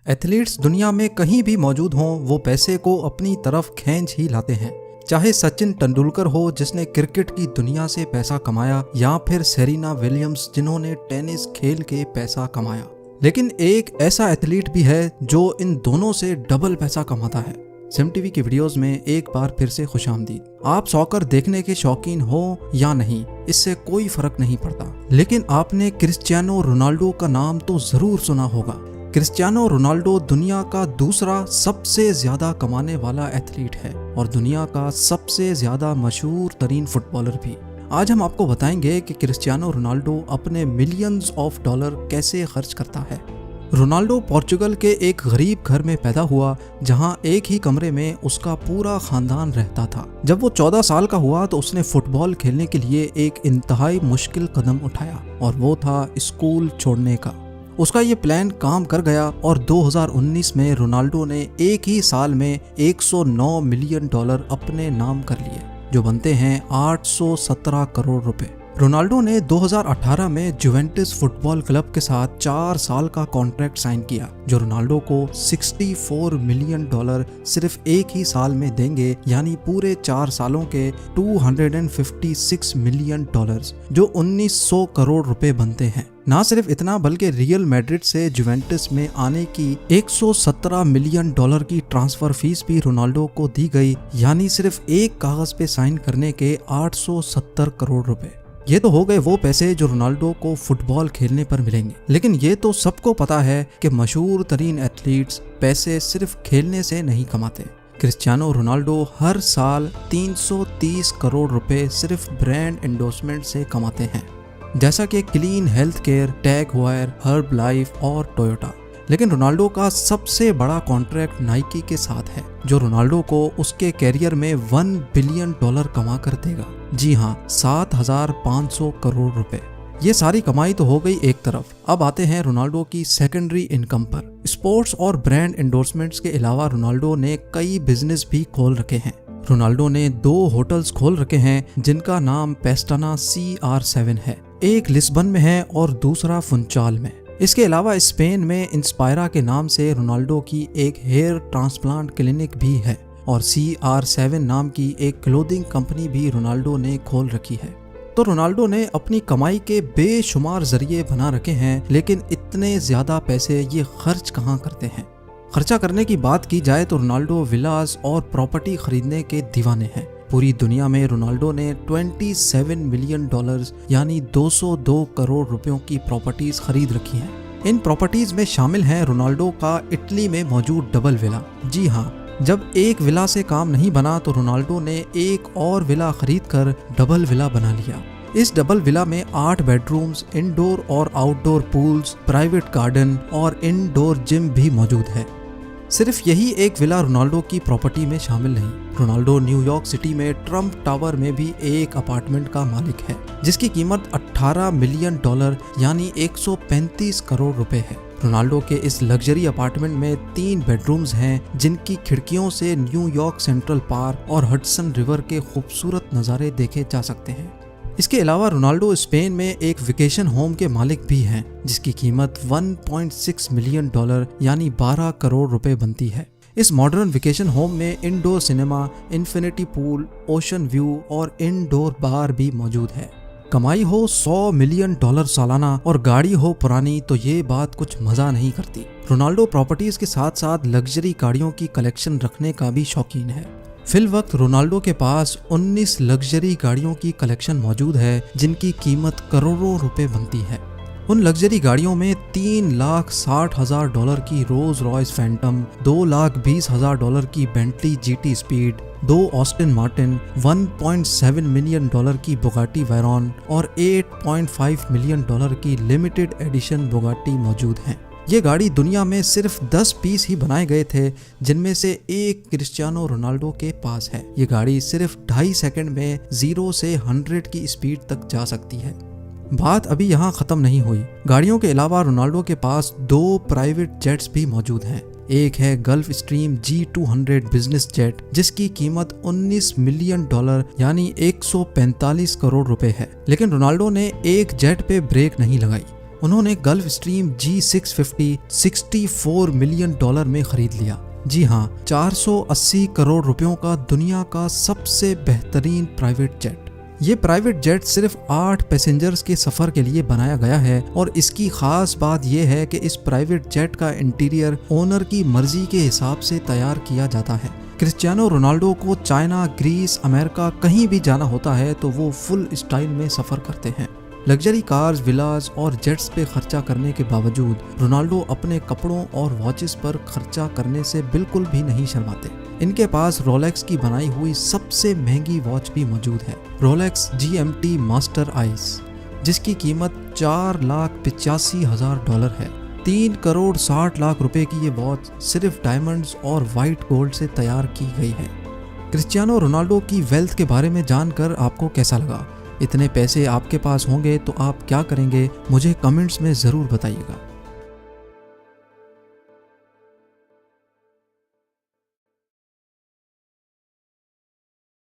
Athletes दुनिया में कहीं भी मौजूद हों, वो पैसे को अपनी तरफ खींच ही लाते हैं। चाहे सचिन तेंदुलकर हो जिसने क्रिकेट की दुनिया से पैसा कमाया, या फिर सेरेना विलियम्स जिन्होंने टेनिस खेल के पैसा कमाया। लेकिन एक ऐसा एथलीट भी है जो इन दोनों से डबल पैसा कमाता है। सिम टीवी की वीडियोस में एक बार फिर से खुशामदीद। आप सॉकर देखने के शौकीन हो या नहीं, इससे कोई फर्क नहीं पड़ता, लेकिन आपने क्रिस्टियानो रोनाल्डो का नाम तो जरूर सुना होगा। क्रिस्टियानो रोनाल्डो दुनिया का दूसरा सबसे ज्यादा कमाने वाला एथलीट है और दुनिया का सबसे ज्यादा मशहूर तरीन फुटबॉलर भी। आज हम आपको बताएंगे कि क्रिस्टियानो रोनाल्डो अपने मिलियंस ऑफ डॉलर कैसे खर्च करता है। रोनाल्डो पोर्चुगल के एक गरीब घर में पैदा हुआ, जहां एक ही कमरे में उसका पूरा खानदान रहता था। जब वो 14 साल का हुआ तो उसने फुटबॉल खेलने के लिए एक इंतहाई मुश्किल कदम उठाया और वो था स्कूल छोड़ने का। उसका ये प्लान काम कर गया और 2019 में रोनाल्डो ने एक ही साल में 109 मिलियन डॉलर अपने नाम कर लिए, जो बनते हैं 817 करोड़ रुपए। रोनाल्डो ने 2018 में जुवेंटस फुटबॉल क्लब के साथ 4 साल का कॉन्ट्रैक्ट साइन किया, जो रोनाल्डो को 64 मिलियन डॉलर सिर्फ एक ही साल में देंगे, यानी पूरे 4 सालों के 256 मिलियन डॉलर्स, जो 1900 करोड़ रुपए बनते हैं। ना सिर्फ इतना, बल्कि रियल मैड्रिड से जुवेंटस में आने की 117 मिलियन डॉलर की ट्रांसफर फीस भी रोनाल्डो को दी गई, यानी सिर्फ एक कागज पे साइन करने के 870 करोड़ रुपए। ये तो हो गए वो पैसे जो रोनाल्डो को फुटबॉल खेलने पर मिलेंगे, लेकिन ये तो सबको पता है कि मशहूर तरीन एथलीट्स पैसे सिर्फ खेलने से नहीं कमाते। क्रिस्टियानो रोनाल्डो हर साल 330 करोड़ रुपए सिर्फ ब्रांड एंडोर्समेंट से कमाते हैं, जैसा कि clean health care, tag wire, herb life और टोयोटा। लेकिन रोनाल्डो का सबसे बड़ा कॉन्ट्रैक्ट नाइकी के साथ है, जो रोनाल्डो को उसके कैरियर में 1 बिलियन डॉलर कमा कर देगा। जी हाँ, 7500 करोड़ रुपए। ये सारी कमाई तो हो गई एक तरफ। अब आते हैं रोनाल्डो की सेकेंडरी इनकम पर। स्पोर्ट्स और ब्रांड एंडोर्समेंट्स के अलावा रोनाल्डो ने कई बिजनेस भी खोल रखे हैं। रोनाल्डो ने 2 होटल्स खोल रखे हैं, जिनका नाम पेस्टाना CR7 है। एक लिस्बन में है और दूसरा फुनचाल में। इसके अलावा स्पेन में इंस्पायरा के नाम से रोनाल्डो की एक हेयर ट्रांसप्लांट क्लिनिक भी है और CR7 नाम की एक क्लोथिंग कंपनी भी रोनाल्डो ने खोल रखी है। तो रोनाल्डो ने अपनी कमाई के बेशुमार जरिए बना रखे हैं, लेकिन इतने ज्यादा पैसे ये खर्च कहाँ करते हैं। खर्चा करने की बात की जाए तो रोनाल्डो विलास और प्रॉपर्टी खरीदने के दीवाने हैं। पूरी दुनिया में रोनाल्डो ने 27 मिलियन डॉलर्स यानी 202 करोड़ रुपयों की प्रॉपर्टीज खरीद रखी हैं। इन प्रॉपर्टीज में शामिल है रोनाल्डो का इटली में मौजूद डबल विला। जी हाँ, जब एक विला से काम नहीं बना तो रोनाल्डो ने एक और विला खरीद कर डबल विला बना लिया। इस डबल विला में 8 बेडरूम्स, इंडोर और आउटडोर पूल्स, प्राइवेट गार्डन और इंडोर जिम भी मौजूद है। सिर्फ यही एक विला रोनाल्डो की प्रॉपर्टी में शामिल नहीं। रोनाल्डो न्यूयॉर्क सिटी में ट्रम्प टावर में भी एक अपार्टमेंट का मालिक है, जिसकी कीमत 18 मिलियन डॉलर यानी 135 करोड़ रुपए है। रोनाल्डो के इस लग्जरी अपार्टमेंट में 3 बेडरूम्स हैं, जिनकी खिड़कियों से न्यूयॉर्क सेंट्रल पार्क और हडसन रिवर के खूबसूरत नज़ारे देखे जा सकते हैं। इसके अलावा रोनाल्डो स्पेन में एक वेकेशन होम के मालिक भी हैं, जिसकी कीमत 1.6 मिलियन डॉलर यानी 12 करोड़ रुपए बनती है। इस मॉडर्न वेकेशन होम में indoor cinema, infinity pool, ocean view और इंडोर बार भी मौजूद है। कमाई हो 100 मिलियन डॉलर सालाना और गाड़ी हो पुरानी तो ये बात कुछ मजा नहीं करती। रोनाल्डो प्रॉपर्टीज के साथ साथ लग्जरी गाड़ियों की कलेक्शन रखने का भी शौकीन है। फिल वक्त रोनाल्डो के पास 19 लग्जरी गाड़ियों की कलेक्शन मौजूद है, जिनकी कीमत करोड़ों रुपए बनती है। उन लग्जरी गाड़ियों में 3,60,000 डॉलर की रोल्स रॉयस फैंटम, 2,20,000 डॉलर की Bentley GT speed, 2 Austin Martin, 1.7 million dollar की बुगाटी वैरॉन और 8.5 मिलियन डॉलर की लिमिटेड एडिशन बुगाटी मौजूद हैं। ये गाड़ी दुनिया में सिर्फ 10 पीस ही बनाए गए थे, जिनमें से एक क्रिस्टियानो रोनाल्डो के पास है। ये गाड़ी सिर्फ 2.5 सेकंड में 0 से 100 की स्पीड तक जा सकती है। बात अभी यहाँ खत्म नहीं हुई। गाड़ियों के अलावा रोनाल्डो के पास 2 प्राइवेट जेट्स भी मौजूद हैं। एक है gulf stream G200 business jet, जिसकी कीमत 19 मिलियन डॉलर यानी 145 करोड़ रुपए है। लेकिन रोनाल्डो ने एक जेट पे ब्रेक नहीं लगाई। उन्होंने गल्फ स्ट्रीम G650 $64 मिलियन में खरीद लिया। जी हाँ, 480 करोड़ रुपयों का दुनिया का सबसे बेहतरीन प्राइवेट जेट। ये प्राइवेट जेट सिर्फ 8 पैसेंजर्स के सफर के लिए बनाया गया है और इसकी खास बात यह है कि इस प्राइवेट जेट का इंटीरियर ओनर की मर्जी के हिसाब से तैयार किया जाता है। क्रिस्टियानो रोनाल्डो को चाइना, ग्रीस, अमेरिका कहीं भी जाना होता है तो वो फुल स्टाइल में सफर करते हैं। लग्जरी कार्स, विलास और जेट्स पे खर्चा करने के बावजूद रोनाल्डो अपने कपड़ों और वॉचेस पर खर्चा करने से बिल्कुल भी नहीं शर्माते। इनके पास रोलेक्स की बनाई हुई सबसे महंगी वॉच भी मौजूद है, रोलेक्स GMT मास्टर आइस, जिसकी कीमत $4,85,000 है। 3 करोड़ 60 लाख रुपए की ये वॉच सिर्फ डायमंड्स और वाइट गोल्ड से तैयार की गई है। क्रिस्टियानो रोनाल्डो की वेल्थ के बारे में जानकर आपको कैसा लगा? इतने पैसे आपके पास होंगे तो आप क्या करेंगे? मुझे कमेंट्स में ज़रूर बताइएगा।